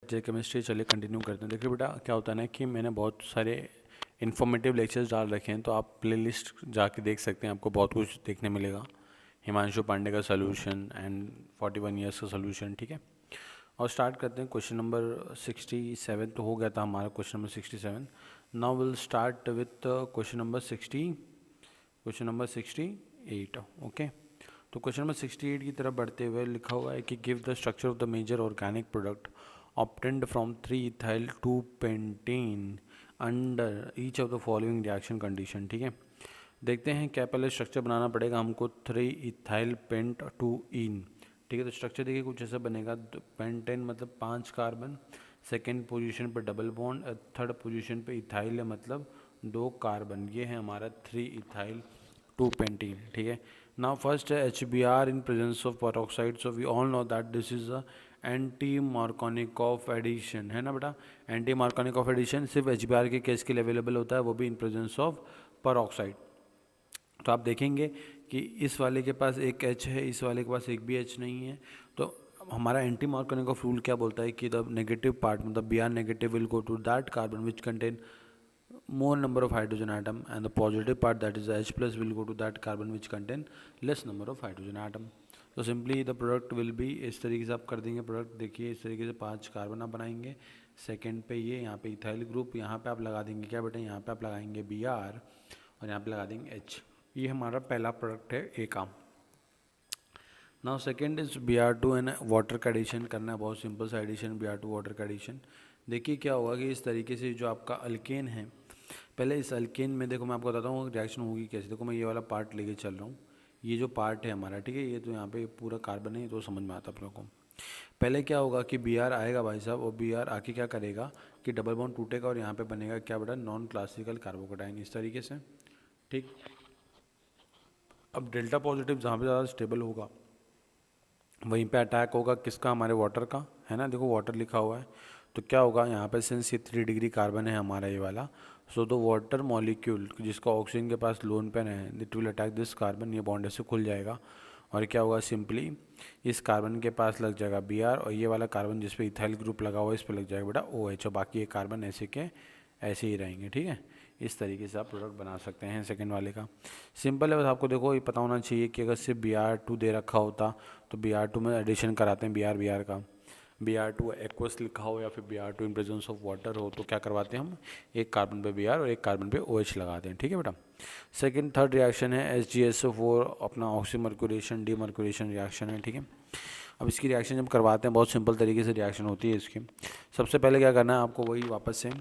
जे chemistry. चलिए continue करते हैं। देखिए बेटा क्या होता है ना कि मैंने बहुत सारे इन्फॉर्मेटिव लेक्चर्स डाल रखे हैं, तो आप प्लेलिस्ट जाके देख सकते हैं, आपको बहुत कुछ देखने मिलेगा। हिमांशु पांडे का सोल्यूशन एंड 41 ईयर्स का सोल्यूशन, ठीक है। और स्टार्ट करते हैं। क्वेश्चन नंबर 67 तो हो गया था हमारा, question number 67। Now will start with question number 68। Okay, तो क्वेश्चन नंबर 68 की तरफ बढ़ते हुए लिखा हुआ है कि give the structure of the major organic product obtained from 3 ethyl 2 pentane under each of the following reaction condition. ठीक है, देखते हैं क्या पहले स्ट्रक्चर बनाना पड़ेगा हमको 3 ethyl पेंट 2 इन। ठीक है, तो स्ट्रक्चर देखिए कुछ ऐसा बनेगा। पेंटेन मतलब 5 कार्बन, सेकेंड पोजीशन पे डबल बॉन्ड, थर्ड पोजीशन पे इथाइल है मतलब 2 कार्बन। ये है हमारा 3 ethyl 2 पेंटीन। ठीक है, नाउ फर्स्ट है HBr in presence of peroxide. So we all know that this is a anti Markovnikov addition, है ना बेटा। एंटी मार्कोनिकॉफ एडिशन सिर्फ HBr के केस के लिए अवेलेबल होता है, वो भी इन प्रेजेंस ऑफ पेरोक्साइड। तो आप देखेंगे कि इस वाले के पास एक H है, इस वाले के पास एक भी H नहीं है। तो हमारा एंटी मार्कोनिकॉफ रूल क्या बोलता है कि द नेगेटिव पार्ट मतलब Br negative will go to that carbon which contain more number of hydrogen atom, and the positive part that is the H plus will go to that carbon which contain less number of hydrogen atom. तो simply the product will be, इस तरीके से आप कर देंगे product. देखिए इस तरीके से 5 कार्बन आप बनाएंगे। सेकंड पे ये यहाँ पे इथाइल ग्रुप, यहाँ पे आप लगा देंगे क्या बेटा, यहाँ पे आप लगाएंगे Br और यहाँ पे लगा देंगे H। ये हमारा पहला प्रोडक्ट है ए का। Now second is Br2 and water का एडिशन करना है, बहुत सिंपल सा एडिशन Br2 वाटर का एडिशन। देखिए क्या होगा कि इस तरीके से जो आपका अल्केन है, पहले इस अल्केन में देखो मैं आपको बताता हूँ रिएक्शन होगी कैसे। देखो मैं ये वाला पार्ट लेके चल रहा हूँ, ये जो पार्ट है हमारा, ठीक है, ये तो यहाँ पे पूरा कार्बन है, तो समझ में आता आप लोगों को। पहले क्या होगा कि Br आएगा भाई साहब, और Br आके क्या करेगा कि डबल बॉन्ड टूटेगा और यहाँ पे बनेगा क्या बेटा, नॉन क्लासिकल कार्बोकेटाइन, इस तरीके से। ठीक, अब डेल्टा पॉजिटिव जहाँ पे ज़्यादा स्टेबल होगा वहीं पे अटैक होगा किसका, हमारे वाटर का, है ना। देखो वाटर लिखा हुआ है, तो क्या होगा यहाँ पे, सिंस ये 3 डिग्री कार्बन है हमारा ये वाला, सो द वाटर मॉलिक्यूल जिसका ऑक्सीजन के पास लोन पेन है, it will attack this carbon, ये बॉन्ड ऐसे खुल जाएगा और क्या होगा, सिंपली इस कार्बन के पास लग जाएगा Br और ये वाला कार्बन जिस पे इथाइल ग्रुप लगा हुआ है इस पर लग जाएगा बेटा OH, और बाकी ये कार्बन ऐसे के ऐसे ही रहेंगे। ठीक है, इस तरीके से आप प्रोडक्ट बना सकते हैं सेकंड वाले का। सिंपल है, बस आपको देखो ये पता होना चाहिए कि अगर सिर्फ Br2 दे रखा होता तो Br2 में एडिशन कराते हैं Br का, Br2 एक्वस लिखा हो या फिर Br2 in presence of water हो, तो क्या करवाते हैं हम, एक कार्बन पे Br और एक कार्बन पे OH लगाते हैं। ठीक है बेटा। सेकंड थर्ड रिएक्शन है HgSO4 अपना ऑक्सीमर्क्यूरेशन डीमर्क्यूरेशन रिएक्शन है। ठीक है, अब इसकी रिएक्शन जब करवाते हैं बहुत सिंपल तरीके से रिएक्शन होती है इसकी। सबसे पहले क्या करना है आपको, वही वापस से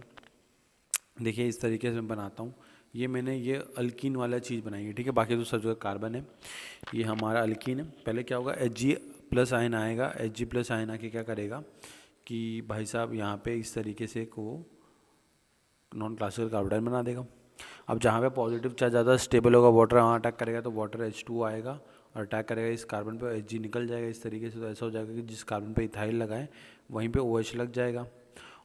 देखिए इस तरीके से मैं बनाता हूँ। ये मैंने ये अल्कीन वाला चीज़ बनाई है, ठीक है, बाकी तो सब जो कार्बन है ये हमारा अल्कीन है। पहले क्या होगा, Hg प्लस आयन आएगा, Hg प्लस आयन आके क्या करेगा कि भाई साहब यहाँ पे इस तरीके से को नॉन क्लासिकल कार्बोडाइन बना देगा। अब जहाँ पे पॉजिटिव चार्ज ज़्यादा स्टेबल होगा वाटर, वहाँ अटैक करेगा तो वाटर H2 आएगा और अटैक करेगा इस कार्बन पे, Hg निकल जाएगा इस तरीके से। तो ऐसा हो जाएगा कि जिस कार्बन पे इथाइल लगाए वहीं पे OH लग जाएगा,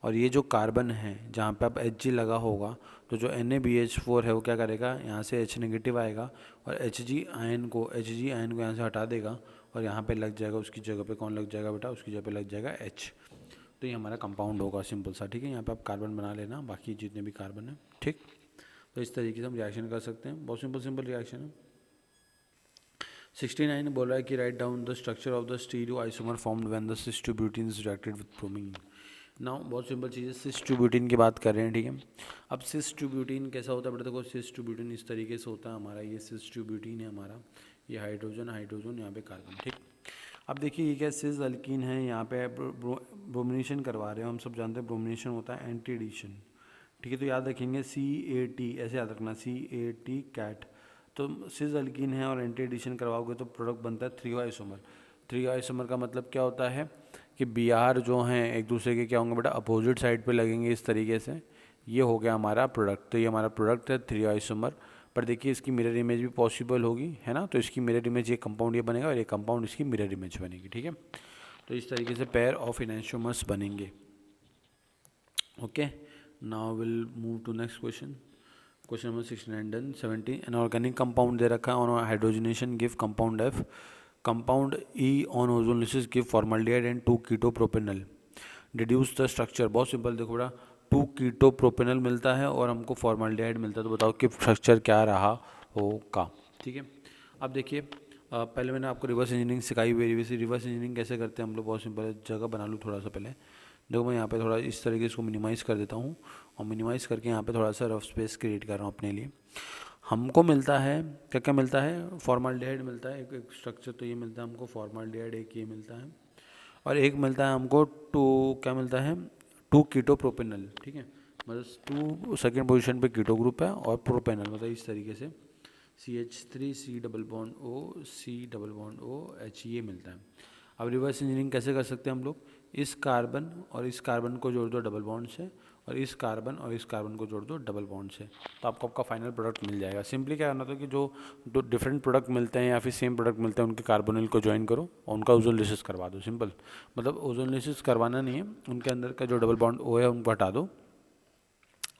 और ये जो कार्बन है जहाँ पे अब Hg लगा होगा तो जो NaBH4 है वो क्या करेगा, यहाँ से H नेगेटिव आएगा और Hg आयन को यहाँ से हटा देगा और यहाँ पे लग जाएगा, उसकी जगह पे कौन लग जाएगा बेटा, उसकी जगह पे लग जाएगा H। तो ये हमारा कंपाउंड होगा सिंपल सा। ठीक है, यहाँ पे आप कार्बन बना लेना, बाकी जितने भी कार्बन है। ठीक, तो इस तरीके से हम रिएक्शन कर सकते हैं, बहुत सिंपल रिएक्शन है। 69 बोल रहा है कि write down the structure of the stereo isomer formed when the cis to butene is reacted with bromine. Now बहुत सिंपल चीज़ है, सिस टू ब्यूटीन की बात कर रहे हैं। ठीक है, अब सिस टू ब्यूटीन कैसा होता है बेटा, देखो सिस टू ब्यूटीन इस तरीके से होता है हमारा, ये सिस टू ब्यूटीन है हमारा, ये हाइड्रोजन हाइड्रोजन यहाँ पे कार्बन। ठीक, अब देखिए ये क्या सिस अल्कीन है, यहाँ पे ब्रोमिनेशन करवा रहे हो, हम सब जानते हैं ब्रोमिनेशन होता है एंटी एडिशन। ठीक है, तो याद रखेंगे CAT, ऐसे याद रखना CAT कैट। तो सिस अल्कीन है और एंटी एडिशन करवाओगे तो प्रोडक्ट बनता है 3 आइसोमर। 3 आइसोमर का मतलब क्या होता है कि Br जो हैं एक दूसरे के क्या होंगे बेटा, अपोजिट साइड पे लगेंगे इस तरीके से। ये हो गया हमारा प्रोडक्ट, तो ये हमारा प्रोडक्ट है 3 आइसोमर। पर देखिए इसकी मिरर इमेज भी पॉसिबल होगी, है ना, तो इसकी मिरर इमेज ये कंपाउंड ये बनेगा और ये कंपाउंड इसकी मिरर इमेज बनेगी। ठीक है, तो इस तरीके से पेयर ऑफ इनैंशियोमर्स बनेंगे। Okay, now will move to next question. Question number 69 done. 70 an organic compound दे रखा है, on hydrogenation give compound F, compound E on ozonolysis give formaldehyde and 2 keto propanal. Deduce the structure, बहुत simple, देखो बेटा 2 keto propanal मिलता है और हमको फॉर्मल्डिहाइड मिलता है, तो बताओ कि स्ट्रक्चर क्या रहा होगा। ठीक है, अब देखिए पहले मैंने आपको रिवर्स इंजीनियरिंग सिखाई हुई है। रिवर्स इंजीनियरिंग कैसे करते हैं हम लोग, बहुत सिंपल है, जगह बना लूँ थोड़ा सा पहले। देखो मैं यहाँ पे थोड़ा इस तरीके से इसको मिनिमाइज़ कर देता हूँ और मिनिमाइज़ करके यहाँ पे थोड़ा सा रफ स्पेस क्रिएट कर रहा हूँ अपने लिए। हमको मिलता है क्या क्या मिलता है, फॉर्मल्डिहाइड मिलता है, एक स्ट्रक्चर तो ये मिलता है हमको फॉर्मल्डिहाइड, एक ये मिलता है, और एक मिलता है हमको क्या मिलता है 2 कीटो प्रोपेनल। ठीक है, मतलब 2 सेकेंड पोजीशन पे कीटो ग्रुप है और प्रोपेनल, मतलब इस तरीके से CH3 C double bond O C double bond O H, ये मिलता है। अब रिवर्स इंजीनियरिंग कैसे कर सकते हैं हम लोग, इस कार्बन और इस कार्बन को जोड़ दो डबल बॉन्ड से, और इस कार्बन और इस कार्बन को जोड़ दो डबल बॉन्ड से, तो आपको आपका फाइनल प्रोडक्ट मिल जाएगा। सिंपली क्या करना था कि जो दो डिफरेंट प्रोडक्ट मिलते हैं या फिर सेम प्रोडक्ट मिलते हैं उनके कार्बोनिल को ज्वाइन करो और उनका ओजोनलिसिस करवा दो। सिंपल, मतलब ओजोनलिसिस करवाना नहीं है, उनके अंदर का जो डबल बॉन्ड O है उनको हटा दो।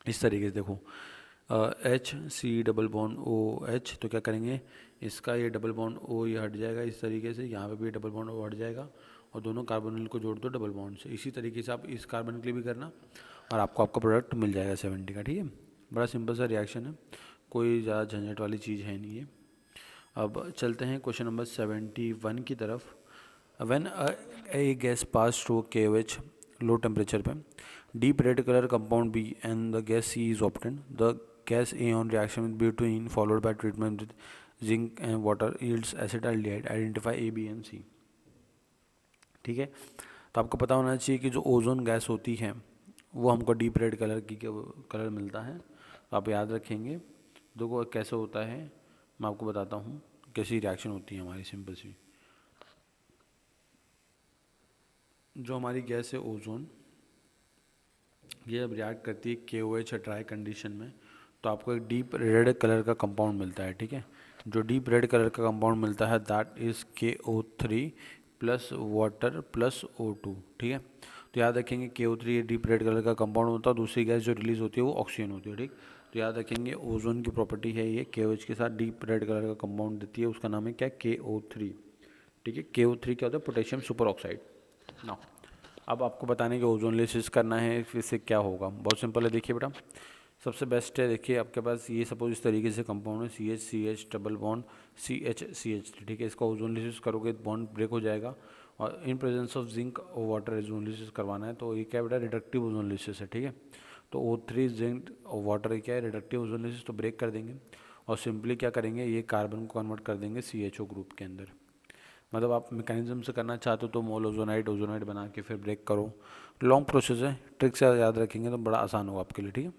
इस तरीके से देखो HC डबल बॉन्ड OH, तो क्या करेंगे, इसका ये डबल बॉन्ड O ये हट जाएगा इस तरीके से, यहाँ पे भी डबल बॉन्ड O हट जाएगा और दोनों कार्बोनिल को जोड़ दो डबल बॉन्ड से। इसी तरीके से आप इस कार्बन के लिए भी करना और आपको आपका प्रोडक्ट मिल जाएगा 70 का। ठीक है, बड़ा सिंपल सा रिएक्शन है, कोई ज़्यादा झंझट वाली चीज़ है नहीं है। अब चलते हैं क्वेश्चन नंबर 71 की तरफ। When a gas pass through KOH low temperature पे, deep red colour compound B and the gas C is obtained, the gas A on reaction with between followed by treatment with zinc and water yields acetaldehyde, identify A, B and C। ठीक है, तो आपको पता होना चाहिए कि जो ozone gas होती है वो हमको डीप रेड कलर की कलर मिलता है, तो आप याद रखेंगे। देखो कैसे होता है, मैं आपको बताता हूँ कैसी रिएक्शन होती है हमारी। सिंपल सी, जो हमारी गैस है ओजोन, ये जब रिएक्ट करती है KOH ड्राई कंडीशन में, तो आपको एक डीप रेड कलर का कंपाउंड मिलता है। ठीक है, जो डीप रेड कलर का कंपाउंड मिलता है that is KO3 plus water plus O2। ठीक है, तो याद रखेंगे KO3 ये डीप रेड कलर का कंपाउंड होता है, दूसरी गैस जो रिलीज होती है वो ऑक्सीजन होती है। ठीक, तो याद रखेंगे ओजोन की प्रॉपर्टी है ये, KOH के साथ डीप रेड कलर का कंपाउंड देती है, उसका नाम है क्या, KO3। ठीक है, KO3 क्या होता है, पोटेशियम सुपर ऑक्साइड। ना, अब आपको बताने के ओजोनलिसिस करना है, इससे क्या होगा, बहुत सिंपल है। देखिए बेटा, सबसे बेस्ट है, देखिए आपके पास ये सपोज इस तरीके से कंपाउंड है CH डबल बॉन्ड CH। ठीक है, इसका ओजोनलिसिस करोगे बॉन्ड ब्रेक हो जाएगा और इन प्रेजेंस ऑफ जिंक और वाटर ओजोनलिसिस करवाना है, तो ये क्या बेटा, रिडक्टिव ओजोनलिसिस है। ठीक है, तो O3 जिंक और वाटर क्या है, रिडक्टिव ओजोनलिसिस, तो ब्रेक कर देंगे और सिंपली क्या करेंगे, ये कार्बन को कन्वर्ट कर देंगे CHO ग्रुप के अंदर। मतलब आप मैकेनिज्म से करना चाहते हो तो मोल ओजोनाइड बना के फिर ब्रेक करो। लॉन्ग प्रोसेस है, ट्रिक से याद रखेंगे तो बड़ा आसान होगा आपके लिए। ठीक है,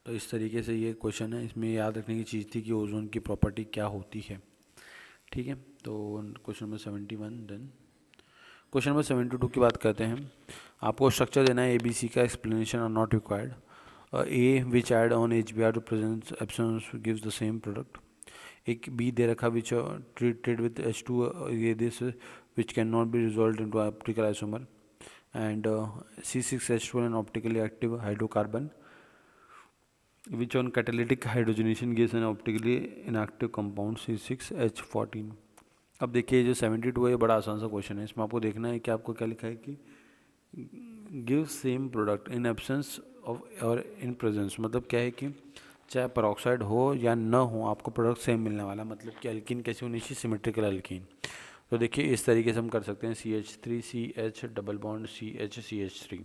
तो इस तरीके से ये क्वेश्चन है, इसमें याद रखने की चीज़ थी कि ओजोन की प्रॉपर्टी क्या होती है। ठीक है, तो question number 71 done. Question number 72 की बात करते हैं। आपको स्ट्रक्चर देना है, ABC का explanation are not required. A which add on HBr to present absence gives the same product। एक B दे रखा विच ट्रीटेड विथ H2 ये this which can not be resolve into optical isomer, and C6H12 N optically active hydrocarbon which on catalytic hydrogenation gives an optically inactive compound C6H14। अब देखिए जो 72 है ये बड़ा आसान सा क्वेश्चन है, इसमें आपको देखना है कि आपको क्या लिखा है कि give same product in absence of और इन प्रेजेंस, मतलब क्या है कि चाहे पेरोक्साइड हो या न हो आपको प्रोडक्ट सेम मिलने वाला, मतलब कि अल्कीन कैसी होनी चाहिए, सिमेट्रिकल अल्कीन। तो देखिए इस तरीके से हम कर सकते हैं CH3 CH double bond CH CH3।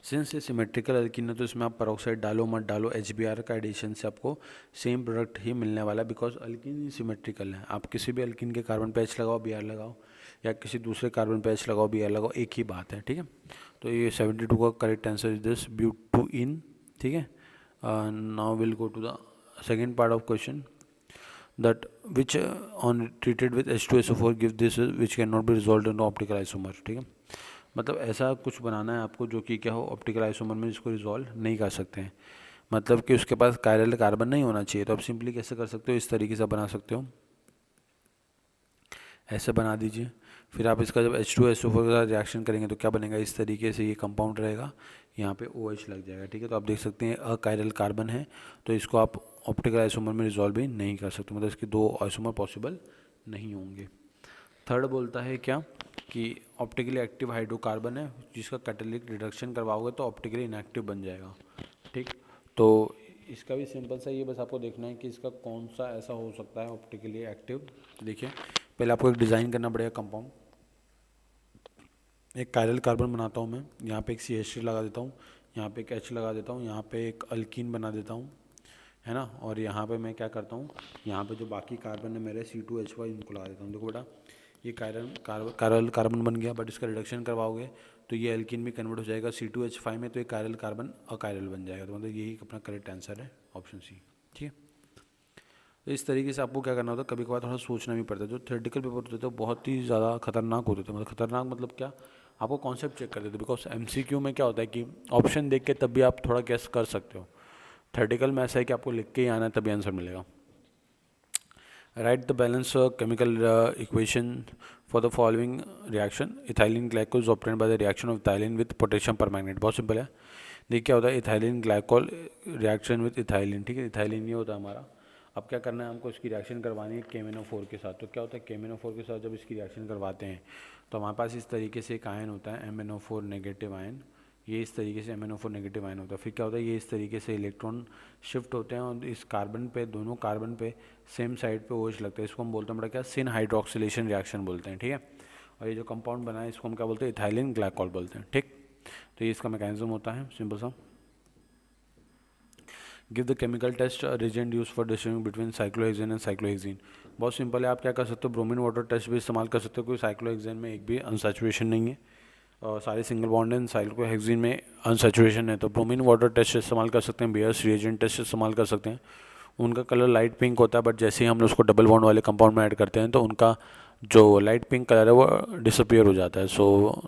Since ये सिमेट्रिकल अल्कीन है तो इसमें आप पेरोक्साइड डालो मत डालो, HBr का एडिशन से आपको सेम प्रोडक्ट ही मिलने वाला है, बिकॉज अल्कीन ही सिमेट्रिकल है। आप किसी भी अल्कीन के कार्बन पे H लगाओ Br लगाओ, या किसी दूसरे कार्बन पे H लगाओ Br लगाओ, एक ही बात है। ठीक है, तो ये 72 का करेक्ट आंसर इज दिस ब्यूटुइन। ठीक है, now we'll go to the second part of question, that which on treated with H2SO4 give this which cannot be resolved into optical isomer। ठीक है, मतलब ऐसा कुछ बनाना है आपको जो कि क्या हो, ऑप्टिकल आइसोमर में इसको रिजॉल्व नहीं कर सकते हैं, मतलब कि उसके पास कायरल कार्बन नहीं होना चाहिए। तो आप सिंपली कैसे कर सकते हो, इस तरीके से बना सकते हो, ऐसे बना दीजिए। फिर आप इसका जब H2SO4 का रिएक्शन करेंगे तो क्या बनेगा, इस तरीके से ये कंपाउंड रहेगा, यहाँ पे OH लग जाएगा। ठीक है, तो आप देख सकते हैं अकायरल कार्बन है, तो इसको आप ऑप्टिकल आइसोमर में रिजॉल्व भी नहीं कर सकते, मतलब इसके 2 आइसोमर पॉसिबल नहीं होंगे। थर्ड बोलता है क्या, कि ऑप्टिकली एक्टिव हाइड्रोकार्बन है जिसका कैटालिटिक रिडक्शन करवाओगे तो ऑप्टिकली इनएक्टिव बन जाएगा, ठीक। तो इसका भी सिंपल सा ये बस आपको देखना है कि इसका कौन सा ऐसा हो सकता है ऑप्टिकली एक्टिव। देखिए पहले आपको एक डिज़ाइन करना पड़ेगा कंपाउंड। एक कायरल कार्बन बनाता हूँ मैं, यहाँ पे एक CH3 लगा देता हूँ, यहाँ पे एक H लगा देता हूँ, यहाँ पे एक अल्कीन बना देता हूँ, है ना। और यहाँ पे मैं क्या करता हूँ, यहाँ पे जो बाकी कार्बन है मेरे C2H5 इनको लगा देता हूँ। देखो बेटा ये कायरल कार्बन बन गया, बट इसका रिडक्शन करवाओगे तो ये एल्कीन भी कन्वर्ट हो जाएगा C2H5 में, तो ये कायरल कार्बन अकायरल बन जाएगा। तो मतलब यही अपना करेक्ट आंसर है, ऑप्शन सी, ठीक है। तो इस तरीके से आपको क्या करना होता है, कभी कभार थोड़ा सोचना भी पड़ता है। जो थ्योरेटिकल पेपर होते थे बहुत ही ज़्यादा खतरनाक होते थे, मतलब खतरनाक मतलब क्या, आपको कॉन्सेप्ट चेक करते थे। बिकॉज MCQ में क्या होता है कि ऑप्शन देख के तब भी आप थोड़ा गेस कर सकते हो। थ्योरेटिकल में ऐसा है कि आपको लिख के ही आना है तभी आंसर मिलेगा। Right the balance chemical equation for the following reaction. Ethylene glycol is obtained by the reaction of ethylene with potassium permanganate. बहुत सिंपल है। देखिए क्या होता है, ethylene glycol reaction with ethylene, ठीक है। इथाइलिन ये होता है हमारा। अब क्या करना है हमको, इसकी रिएक्शन करवानी है KMnO4 के साथ। तो क्या होता है KMnO4 के साथ जब इसकी रिएक्शन करवाते हैं तो हमारे पास इस तरीके से एक आयन होता है MnO4 नेगेटिव आयन। ये इस तरीके से MnO4 नेगेटिव आयन होता है। फिर क्या होता है, ये इस तरीके से इलेक्ट्रॉन शिफ्ट होते हैं और इस कार्बन पे, दोनों कार्बन पे सेम साइड पे OH लगता है। इसको हम बोलते हैं बड़ा क्या, सिन हाइड्रोक्सिलेशन रिएक्शन बोलते हैं, ठीक है। और ये जो कंपाउंड बना है इसको हम क्या बोलते हैं, इथाइलिन ग्लाइकोल बोलते हैं, ठीक। तो ये इसका मैकेनिज्म होता है सिंपल सा। Give the chemical test reagent use for distinguishing between cyclohexane and cyclohexene. बहुत सिंपल है, आप क्या कर सकते हो, ब्रोमीन वाटर टेस्ट भी इस्तेमाल कर सकते हो, क्योंकि साइक्लोहेक्सेन में एक भी अनसैचुरेशन नहीं है और सारे सिंगल बॉन्ड हैं। साइक्लोहेक्सीन में अनसैचुरेशन है, तो ब्रोमीन वाटर टेस्ट इस्तेमाल कर सकते हैं, बेयर्स रिएजेंट टेस्ट इस्तेमाल कर सकते हैं। उनका कलर लाइट पिंक होता है, बट जैसे ही हम उसको डबल बॉन्ड वाले कंपाउंड में ऐड करते हैं तो उनका जो लाइट पिंक कलर है वो डिसअपियर हो जाता है। So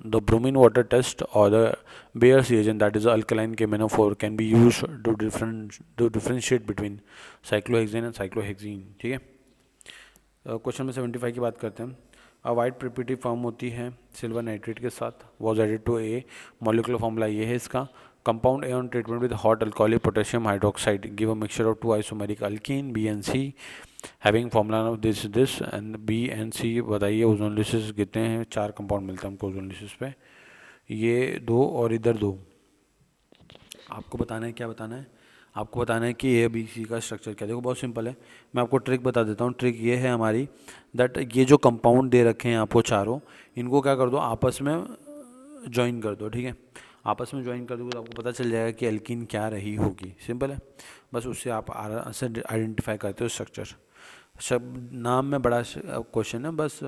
the bromine water test और the Baeyer's reagent that is alkaline KMnO4 can be use to differentiate between cyclohexane and cyclohexene, ठीक है। क्वेश्चन नंबर 75 की बात करते हैं। अ वाइट प्रिपिटी फॉर्म होती है सिल्वर नाइट्रेट के साथ, was added to A. Molecular formula ये है इसका। Compound A on treatment with hot alcoholic potassium hydroxide give a mixture of 2 isomeric alkene B and C having formula of this and B and C। बताइए ozonolysis कितने हैं, 4 compound मिलता है हमको ozonolysis पे, ये 2 और इधर 2। आपको बताना है, क्या बताना है, आपको बताना है कि ABC का स्ट्रक्चर क्या है। देखो बहुत सिंपल है, मैं आपको ट्रिक बता देता हूँ। ट्रिक ये है हमारी दैट ये जो कंपाउंड दे रखे हैं आपको चारों, इनको क्या कर दो, आपस में ज्वाइन कर दो, ठीक है। आपस में ज्वाइन कर दोगे तो आपको पता चल जाएगा कि एल्कीन क्या रही होगी। सिंपल है, बस उससे आप आराम से आइडेंटिफाई करते हो स्ट्रक्चर। सब नाम में बड़ा क्वेश्चन है बस,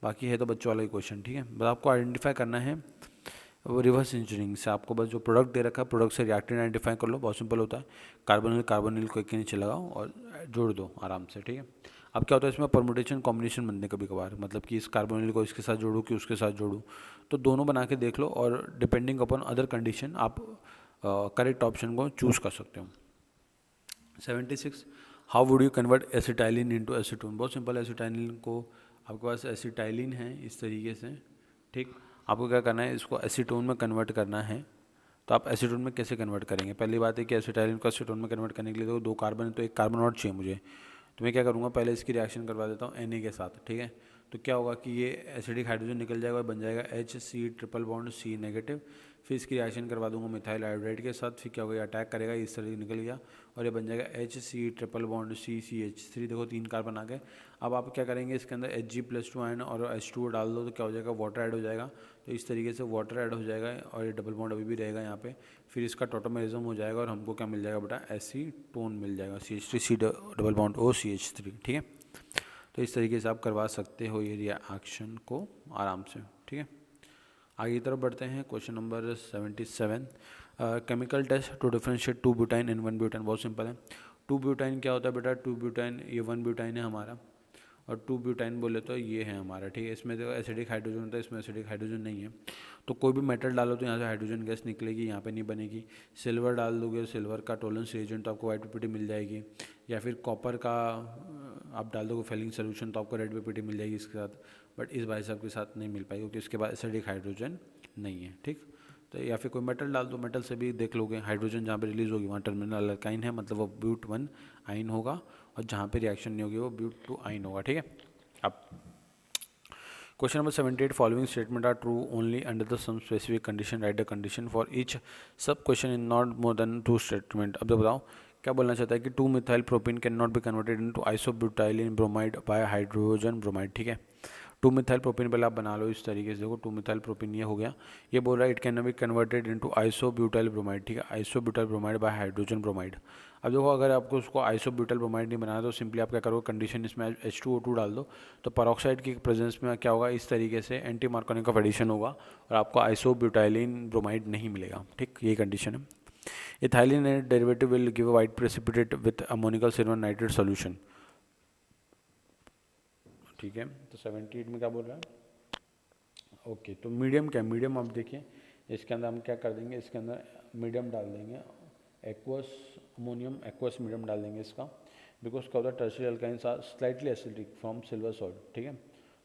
बाकी है तो बच्चों वाला ही क्वेश्चन, ठीक है। बस आपको आइडेंटिफाई करना है वो रिवर्स इंजीनियरिंग से। आपको बस जो प्रोडक्ट दे रखा है प्रोडक्ट से रिएक्टेंट आइडेंटिफाई कर लो, बहुत सिंपल होता है। कार्बोनिल को एक के नीचे लगाओ और जोड़ दो आराम से, ठीक है। अब क्या होता है इसमें परमुटेशन कॉम्बिनेशन बनते हैं कभी कभार, मतलब कि इस कार्बोनिल को इसके साथ जोड़ूँ कि उसके साथ जोड़ूँ, तो दोनों बना के देख लो और डिपेंडिंग अपॉन अदर कंडीशन आप करेक्ट ऑप्शन को चूज़ कर सकते हो। 76 how would you convert acetylene into acetone. बहुत सिंपल है, एसिटाइलिन को आपके पास एसिटाइलिन है इस तरीके से, ठीक। आपको क्या करना है, इसको एसीटोन में कन्वर्ट करना है। तो आप एसीटोन में कैसे कन्वर्ट करेंगे, पहली बात है कि एसिटाइलिन को एसीटोन में कन्वर्ट करने के लिए तो 2 कार्बन है, तो एक कार्बन और चाहिए मुझे। तो मैं क्या करूँगा, पहले इसकी रिएक्शन करवा देता हूँ Na के साथ, ठीक है। तो क्या होगा कि ये एसिडिक हाइड्रोजन निकल जाएगा और बन जाएगा HC triple bond C negative. फिर इसकी रिएक्शन करवा दूंगा मिथाइल आयोडाइड के साथ, फिर क्या होगा, अटैक करेगा, इस तरह निकल गया और ये बन जाएगा HC ट्रिपल बॉन्ड CCH3। देखो 3 कार्बन आ गए। अब आप क्या करेंगे, इसके अंदर Hg+2 आयन और H2 डाल दो तो क्या हो जाएगा, वाटर ऐड हो जाएगा। तो इस तरीके से वाटर ऐड हो जाएगा और ये डबल बॉन्ड अभी भी रहेगा यहाँ पे। फिर इसका टोटोमेरिज्म हो जाएगा और हमको क्या मिल जाएगा बेटा, एसीटोन मिल जाएगा, CH3C double bond O CH3, ठीक है। तो इस तरीके से आप करवा सकते हो ये रिएक्शन को आराम से, ठीक है। आगे की तरफ बढ़ते हैं। Question number 77 chemical test to differentiate 2 butyne and 1 butyne. बहुत सिंपल है। 2 ब्यूटाइन क्या होता है बेटा, 2 ब्यूटाइन, ये 1 ब्यूटाइन है हमारा, और 2 ब्यूटाइन बोले तो ये है हमारा, ठीक है। इसमें देखो एसिडिक हाइड्रोजन होता है, इसमें एसिडिक हाइड्रोजन नहीं है। तो कोई भी मेटल डालो तो यहाँ से हाइड्रोजन गैस निकलेगी, यहाँ पे नहीं बनेगी। सिल्वर डाल दोगे, सिल्वर का टोलेंस रिएजेंट तो आपको वाइट पीपीटी मिल जाएगी, या फिर कॉपर का आप डाल दोगे फेलिंग सोल्यूशन तो आपको रेड पीपीटी मिल जाएगी इसके साथ। बट इस भाई साहब के साथ नहीं मिल पाएगी क्योंकि इसके बाद एसिडिक हाइड्रोजन नहीं है, ठीक। तो या फिर कोई मेटल डाल दो, मेटल से भी देख लोगे, हाइड्रोजन जहाँ पे रिलीज होगी वहाँ टर्मिनल अल्काइन है, मतलब वो ब्यूट 1 आइन होगा, और जहाँ पे रिएक्शन नहीं होगी वो ब्यूट 2 आइन होगा, ठीक है। अब question number 78, following statement are true only under the some specific condition, write the condition for each sub question in not more than two statement. अब तो बताओ क्या बोलना चाहता है कि 2 methyl propene can not be converted into isobutylene bromide by hydrogen bromide. ठीक है, 2 मिथाइल प्रोपीन पहले आप बना लो इस तरीके से। देखो 2 मिथाइल प्रोपीन ये हो गया, ये बोल रहा है it can be converted into isobutyl bromide. ठीक है, isobutyl bromide by hydrogen bromide. अब देखो अगर आपको उसको आइसोब्यूटाइल ब्रोमाइड नहीं बनाना तो सिंपली आप क्या करोगे, कंडीशन इसमें H2O2 डाल दो, तो पेरोक्साइड की प्रेजेंस में क्या होगा, इस तरीके से एंटी मार्कोनिक ऑफ एडिशन होगा और आपको आइसोब्यूटाइलिन ब्रोमाइड नहीं मिलेगा। ठीक, ये कंडीशन है। Ethylene derivative will give a white precipitate with ammoniacal silver nitrate solution. ठीक है, तो 78 में क्या बोल रहा है, ओके तो मीडियम क्या, मीडियम आप देखिए इसके अंदर हम क्या कर देंगे, इसके अंदर मीडियम डाल देंगे, एक्वस अमोनियम एक्वस मीडियम डाल देंगे इसका, बिकॉज क्या होता है tertiary alkyne slightly acidic from silver salt. ठीक है,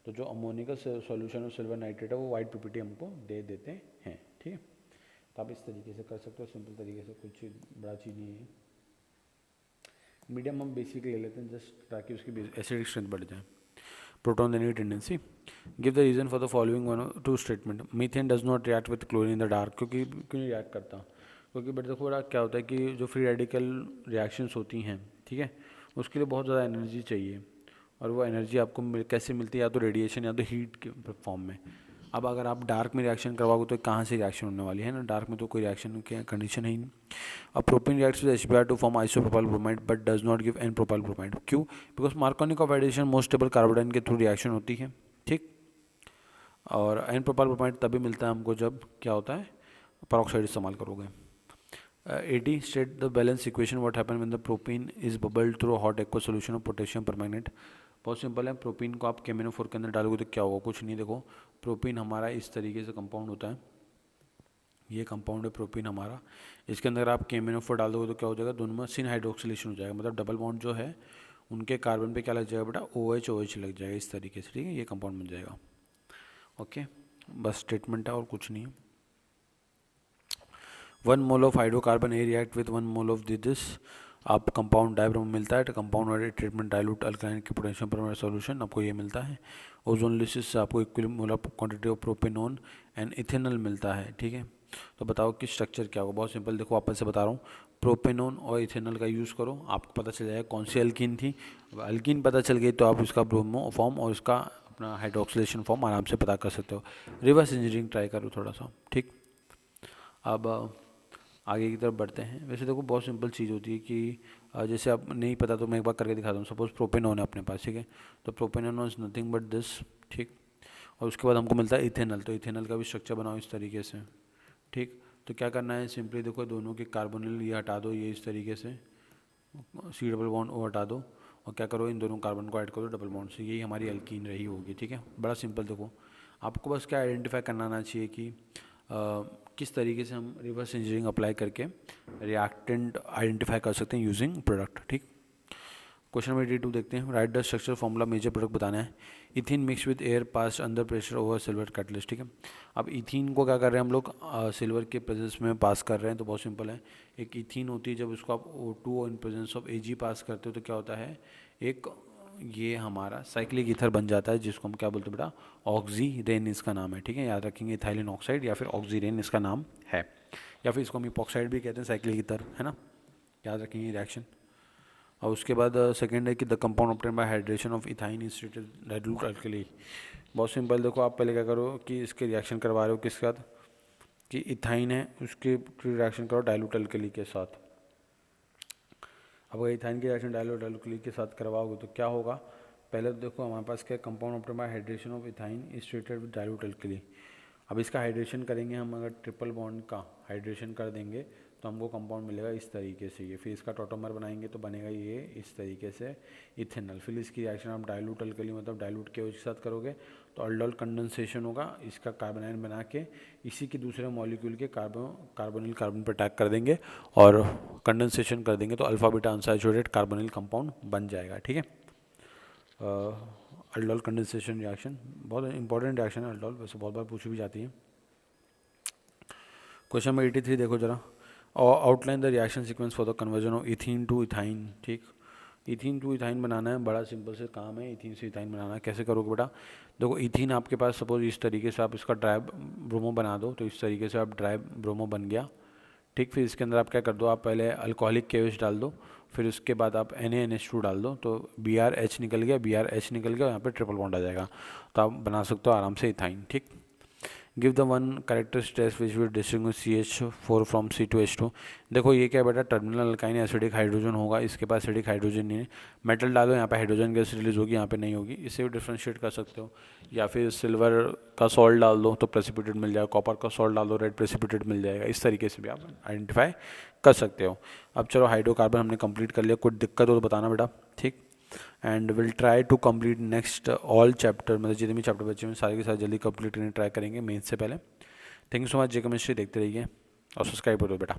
तो जो ammoniacal solution of silver nitrate है वो वाइट पीपीटी हमको दे देते हैं। ठीक है, तो आप इस तरीके से कर सकते हो, सिंपल तरीके से, कुछ बड़ा चीज़ नहीं है। मीडियम हम बेसिक ले लेते हैं जस्ट ताकि उसकी एसिडिक स्ट्रेंथ बढ़ जाए। प्रोटॉन देने की tendency. Give the reason for the following one two statement. Methane does not react with chlorine in the dark. क्योंकि क्यों नहीं रिएक्ट करता, क्योंकि बट देखो बड़ा क्या होता है कि जो फ्री रेडिकल रिएक्शंस होती हैं, ठीक है, उसके लिए बहुत ज़्यादा एनर्जी चाहिए, और वो एनर्जी आपको कैसे मिलती है, या तो रेडिएशन या तो हीट के फॉर्म में। अब अगर आप डार्क में रिएक्शन करवाओगे तो कहाँ से रिएक्शन होने वाली है ना, डार्क में तो कोई रिएक्शन की कंडीशन है ही नहीं। अब propene reacts with HBr to form isopropyl bromide but does not give n propyl bromide. क्यों? Because Markovnikov addition most stable कार्बोडाइन के थ्रू रिएक्शन होती है। ठीक, और एन प्रोपाइल ब्रोमाइड तभी मिलता है हमको जब क्या होता है, पेरोक्साइड इस्तेमाल करोगे। 80 state the balance equation what happen when the propene is bubbled through hot aqua solution of potassium permanganate. बहुत सिंपल है, प्रोपीन को आप केमिनोफोर के अंदर डालोगे तो क्या होगा, कुछ नहीं। देखो प्रोपीन हमारा इस तरीके से कंपाउंड होता है, ये कंपाउंड है प्रोपीन हमारा, इसके अंदर आप केमिनोफोर डाल दोगे तो क्या हो जाएगा, दोनों में सिन हाइड्रोक्सिलेशन हो जाएगा, मतलब डबल बॉन्ड जो है उनके कार्बन पे क्या लग जाएगा बेटा, OH OH लग जाएगा इस तरीके से। ठीक है, ये कंपाउंड बन जाएगा। ओके, बस स्टेटमेंट है और कुछ नहीं है। 1 mole of hydrocarbon A react with 1 mole of this, आप कंपाउंड डायब्रोम मिलता है, तो कंपाउंड वाले ट्रीटमेंट डाइल्यूट अल्कालाइन के पोटेशियम परमानेंट सॉल्यूशन आपको ये मिलता है। ओजोन लिसिस से आपको equilibrium quantity of propanone and ethanol मिलता है। ठीक है, तो बताओ कि स्ट्रक्चर क्या होगा, बहुत सिंपल, देखो वापस से बता रहा हूँ, प्रोपेनॉन और इथेनॉल का यूज़ करो, आपको पता चल जाएगा कौन सी अल्कीन थी। अल्कीन पता चल गई तो आप इसका ब्रोमो फॉर्म और इसका अपना हाइड्रोक्सिलेशन फॉर्म आराम से पता कर सकते हो। रिवर्स इंजीनियरिंग ट्राई करो थोड़ा सा। ठीक, अब आगे की तरफ बढ़ते हैं। वैसे देखो बहुत सिंपल चीज़ होती है कि जैसे आप नहीं पता तो मैं एक बार करके दिखाता हूँ। सपोज प्रोपेनॉन है अपने पास, ठीक है, तो propanone is nothing but this. ठीक, और उसके बाद हमको मिलता है इथेनॉल, तो इथेनॉल का भी स्ट्रक्चर बनाओ इस तरीके से। ठीक, तो क्या करना है, सिंपली देखो दोनों के कार्बोनिल ये हटा दो, ये इस तरीके से C डबल बॉन्ड ओ हटा दो, और क्या करो इन दोनों कार्बन को ऐड करो डबल बॉन्ड से, यही हमारी अल्कीन रही होगी। ठीक है, बड़ा सिंपल। देखो आपको बस क्या आइडेंटिफाई करना आना चाहिए कि किस तरीके से हम रिवर्स इंजीनियरिंग अप्लाई करके रिएक्टेंट आइडेंटिफाई कर सकते हैं यूजिंग प्रोडक्ट। ठीक, क्वेश्चन नंबर 82 देखते हैं। Write the structure formula major product बताना है। Ethene mix with air pass under pressure over silver catalyst. ठीक है, अब इथीन को क्या कर रहे हैं हम लोग, सिल्वर के प्रेजेंस में पास कर रहे हैं, तो बहुत सिंपल है, एक इथीन होती है, जब उसको आप O2 in presence of Ag पास करते हो तो क्या होता है, एक ये हमारा साइक्लिक ईथर बन जाता है, जिसको हम क्या बोलते हैं बेटा, ऑक्सीरेन इसका नाम है। ठीक है, याद रखेंगे, इथाइलिन ऑक्साइड या फिर ऑक्सीरेन इसका नाम है, या फिर इसको हम इपॉक्साइड भी कहते हैं, साइक्लिक ईथर, है ना, याद रखेंगे रिएक्शन। और उसके बाद सेकेंड है कि the compound obtain bye hydration of ethyne is treated dilute alkali. बहुत सिंपल, देखो आप पहले क्या करो कि इसके रिएक्शन करवा रहे हो किसके साथ, कि इथाइन है उसके रिएक्शन करो डाइल्यूट अल्कली के साथ। अब अगर इथाइन की रिएक्शन डाइल्यूट अल्कली के साथ करवाओगे तो क्या होगा, पहले तो देखो हमारे पास क्या, compound obtain bye hydration of ethyne is treated with dilute alkali. अब इसका हाइड्रेशन करेंगे हम, अगर ट्रिपल बॉन्ड का हाइड्रेशन कर देंगे तो हमको कंपाउंड मिलेगा इस तरीके से, ये फिर इसका टोटोमर बनाएंगे तो बनेगा ये इस तरीके से इथेनॉल। फिर इसकी रिएक्शन आप डाइल्यूट अल्कली मतलब डाइल्यूट के OH के साथ करोगे तो अल्डोल कंडेंसेशन होगा, इसका कार्बोनाइन बना के इसी के दूसरे मॉलिक्यूल के कार्बोनिल कार्बन पर अटैक कर देंगे और कंडेंसेशन कर देंगे, तो alpha beta unsaturated carbonyl compound बन जाएगा। ठीक है, अल्डोल कंडेंसेशन रिएक्शन बहुत इंपॉर्टेंट रिएक्शन है अल्डोल, वैसे बहुत बार पूछी भी जाती है। क्वेश्चन नंबर 83 देखो जरा, और outline the reaction sequence for the conversion of ethene to ethyne. ठीक, इथीन टू इथाइन बनाना है, बड़ा सिंपल से काम है, इथीन से इथाइन बनाना है। कैसे करोगे बेटा, देखो इथीन आपके पास सपोज इस तरीके से आप इसका ड्राई ब्रोमो बना दो, तो इस तरीके से आप ड्राई ब्रोमो बन गया, ठीक। फिर इसके अंदर आप क्या कर दो, आप पहले अल्कोहलिक KOH डाल दो, फिर उसके बाद आप NaNH2 डाल दो, तो BrH निकल गया, BrH निकल गया, यहाँ पे ट्रिपल बॉन्ड आ जाएगा, तो आप बना सकते हो आराम से इथाइन, ठीक। Give the one characteristic test which will distinguish CH4 from C2H2। देखो ये क्या है बेटा, टर्मिनल अल्काइन एसिडिक हाइड्रोजन होगा, इसके पास एसिडिक हाइड्रोजन नहीं है। मेटल डालो, यहाँ पे हाइड्रोजन गैस रिलीज होगी, यहाँ पे नहीं होगी, इससे भी डिफ्रेंशिएट कर सकते हो। या फिर सिल्वर का सॉल्ट डाल दो तो प्रेसिपिटेट मिल जाएगा, कॉपर का सॉल्ट डाल दो रेड प्रेसिपिटेट मिल जाएगा। इस तरीके से भी आप आइडेंटिफाई कर सकते हो। अब चलो हाइड्रोकार्बन हमने कंप्लीट कर लिया, कोई दिक्कत हो तो बताना बेटा, ठीक। And will try to complete next all chapter, मतलब जितने भी चैप्टर बच्चे हैं सारे के साथ जल्दी कंप्लीट करने ट्राई करेंगे मेंस से पहले। Thank you so much. J chemistry देखते रहिए और सब्सक्राइब करो बेटा।